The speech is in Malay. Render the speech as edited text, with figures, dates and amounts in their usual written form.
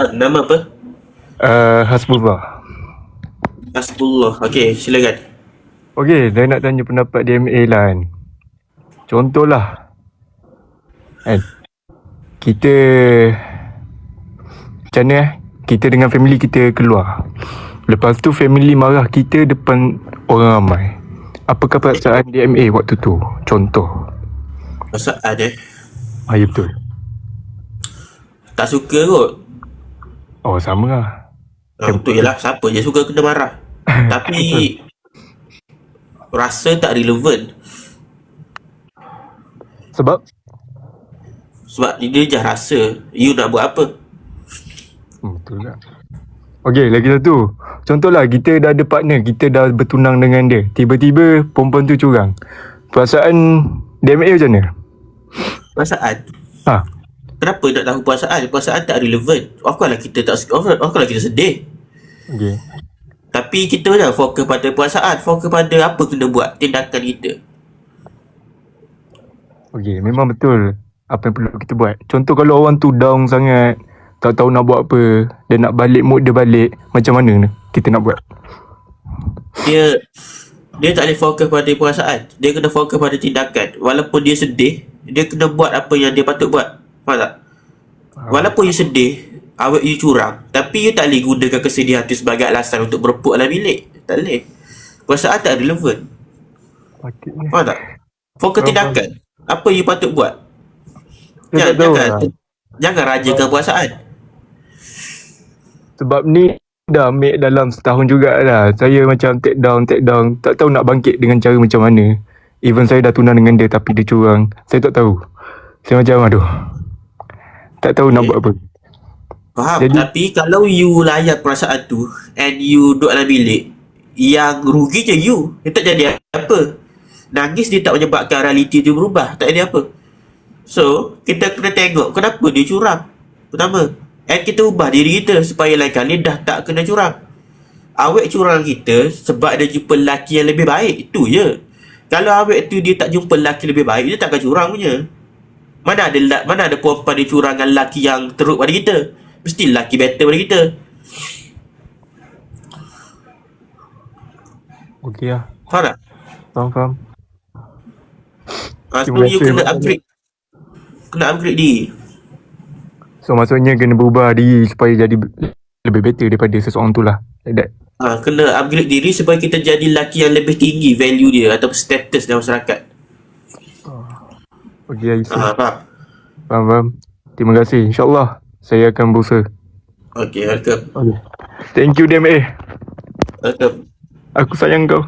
Nama apa? Hasbullah. Hasbullah. Okey, silakan. Okey, saya nak tanya pendapat DMA lah kan. Contohlah kan, kita macam mana kita dengan family kita keluar, lepas tu family marah kita depan orang ramai. Apakah perasaan DMA waktu tu? Contoh. Perasaan Ya betul. tak suka kot. Oh sama lah. Betul je lah. Siapa je suka kena marah. Tapi rasa tak relevan. Sebab dia je rasa. You nak buat apa? betul lah. Okey, lagi satu. Contohlah kita dah ada partner, kita dah bertunang dengan dia. Tiba-tiba perempuan tu curang. Perasaan DMA macam mana? Perasaan? Ha. Kenapa nak tahu perasaan? Perasaan tak relevan. Of course lah kita sedih. Okey. Tapi kita jangan fokus pada perasaan. Fokus pada apa kena buat, tindakan kita. Okey, memang betul apa yang perlu kita buat. Contoh kalau orang tu down sangat, tak tahu nak buat apa, dia nak balik mood dia balik, macam mana kita nak buat? Dia tak boleh fokus pada perasaan. Dia kena fokus pada tindakan. Walaupun dia sedih, dia kena buat apa yang dia patut buat. Faham tak? Walaupun you sedih, awak you curang, tapi you tak boleh gunakan kesedihan tu sebagai alasan untuk berepuk dalam bilik. Tak boleh. Perasaan tak relevan. Faham tak? Fokus tindakan. Apa you patut buat. Jangan rajakan perasaan. Sebab ni dah ambil dalam setahun jugalah. Saya macam take down. Tak tahu nak bangkit dengan cara macam mana. Even saya dah tunang dengan dia tapi dia curang. Saya tak tahu. Saya macam aduh. Tak tahu nak buat apa. Faham? Tapi kalau you layan perasaan tu and you duduk dalam bilik, yang rugi je you. Dia tak jadi apa. Nangis dia tak menyebabkan realiti tu berubah. Tak jadi apa. So, kita kena tengok kenapa dia curang. Pertama. And kita ubah diri kita supaya lain kali dah tak kena curang. Awak curang kita sebab dia jumpa lelaki yang lebih baik. Itu je. Kalau awak tu dia tak jumpa lelaki lebih baik, dia takkan curang punya. Mana ada perempuan dia curang dengan lelaki yang teruk pada kita. Mesti lelaki better pada kita. Okey lah. Faham tak? Faham. So you kena upgrade. Kena upgrade diri. So maksudnya kena berubah diri supaya jadi lebih better daripada seseorang tu lah. Like that. Kena upgrade diri supaya kita jadi lelaki yang lebih tinggi value dia atau status dalam masyarakat. Okey, Aisyah. Faham. Terima kasih. InsyaAllah saya akan berusaha. Okay, welcome. Thank you DMA. Welcome. Aku sayang kau.